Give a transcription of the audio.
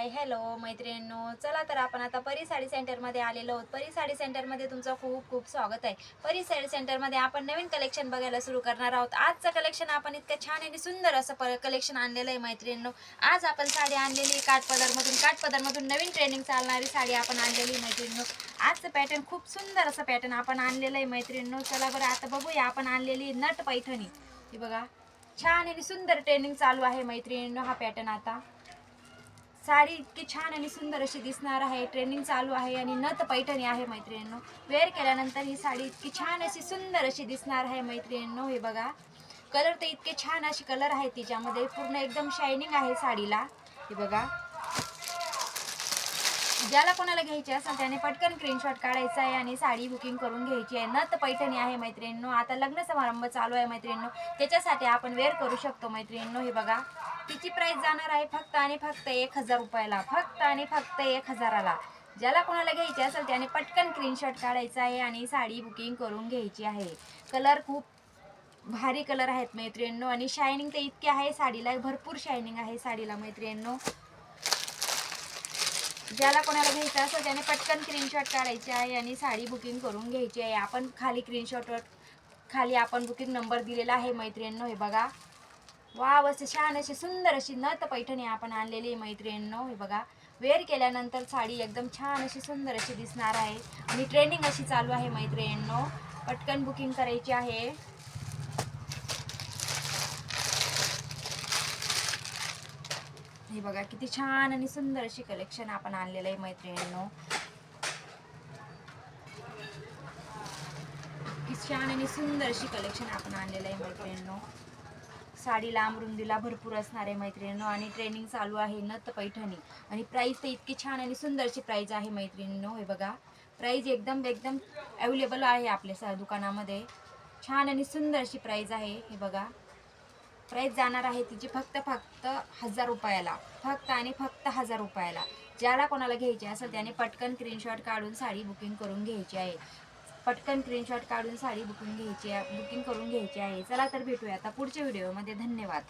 Hi hello मैत्रिणींनो, चला तर आपण आता परी साडी सेंटरमध्ये आलेलो आहोत. परी साडी सेंटरमध्ये तुमचं खूप खूप स्वागत आहे. परी साडी सेंटरमध्ये आपण नवीन कलेक्शन बघायला सुरू करणार आहोत. आजचं कलेक्शन आपण इतकं छान आणि सुंदर असं कलेक्शन आणलेलं आहे मैत्रिणींनो. आज आपण साडी आणलेली काठपदरमधून नवीन ट्रेनिंग चालणारी साडी आपण आणलेली मैत्रिणींनो. आजचं पॅटर्न खूप सुंदर असं पॅटर्न आपण आणलेलं आहे मैत्रिणींनो. चला बरं आता बघूया आपण आणलेली नट पैठणी. ही बघा, छान आणि सुंदर ट्रेनिंग चालू आहे मैत्रिणींनो. हा पॅटर्न आता साडी इतकी छान आणि सुंदर अशी दिसणार आहे. ट्रेनिंग चालू आहे आणि नथ पैठणी आहे मैत्रिणींनो. वेअर केल्यानंतर ही साडी इतकी छान अशी सुंदर अशी दिसणार आहे मैत्रिणींनो. हे बघा, कलर तर इतके छान असे कलर आहे तिच्यामध्ये, पूर्ण एकदम शायनिंग आहे साडीला. हे बघा, ज्याला कोणाला घ्यायची असेल त्याने पटकन स्क्रीनशॉट काढायचा आहे आणि साडी बुकिंग करून घ्यायची आहे. नथ पैठणी आहे मैत्रिणींनो. आता लग्न समारंभ चालू आहे मैत्रिणींनो, त्याच्यासाठी आपण वेअर करू शकतो मैत्रिणींनो. हे बघा, तिची प्राइस जाणार आहे फक्त आणि फक्त 1000 रुपयाला, फक्त आणि फक्त 1000ला. ज्याला कोणाला घ्यायची असेल त्याने पटकन स्क्रीनशॉट काढायचा आहे आणि साडी बुकिंग करून घ्यायची आहे. कलर खूप भारी कलर आहेत मैत्रिणींनो आणि शायनिंग तर इतकी आहे साडीला, भरपूर शायनिंग आहे साडीला मैत्रिणींनो. ज्याला कोणाला घ्यायचं असेल त्याने पटकन स्क्रीनशॉट काढायचे आहे आणि साडी बुकिंग करून घ्यायची आहे. आपण खाली आपण बुकिंग नंबर दिलेला आहे मैत्रिणींनो. हे बघा, वाव, असे छान अशी सुंदर अशी नथ पैठणी आपण आणलेली मैत्रिणींनो. हे बघा, वेअर केल्यानंतर साडी एकदम छान अशी सुंदर अशी दिसणार आहे आणि ट्रेंडिंग अशी चालू आहे मैत्रिणींनो. पटकन बुकिंग करायची आहे. हे बघा, किती छान आणि सुंदर अशी कलेक्शन आपण आणलेलं आहे मैत्रिणींनो. किती छान आणि सुंदर अशी कलेक्शन आपण आणलेलं आहे मैत्रिणींनो. साडी लांब रुंदीला भरपूर असणार आहे मैत्रिणींनो आणि ट्रेनिंग चालू आहे नथ पैठणी. आणि प्राइस तर इतकी छान आणि सुंदरची प्राइस आहे मैत्रिणींनो. हे बघा, प्राइस एकदम एकदम अवेलेबल आहे आपल्या दुकानामध्ये. छान आणि सुंदर अशी प्राइस आहे. हे बघा, प्राइस जाणार आहे तिची फक्त 1000 रुपयाला, फक्त आणि फक्त 1000 रुपयाला. ज्याला कोणाला घ्यायची असेल त्याने पटकन स्क्रीनशॉट काढून साडी बुकिंग करून घ्यायची आहे. पटकन स्क्रीनशॉट काढून साडी बुकिंग करून घ्यायची आहे. चला तर भेटूया आता पुढच्या व्हिडिओमध्ये. धन्यवाद.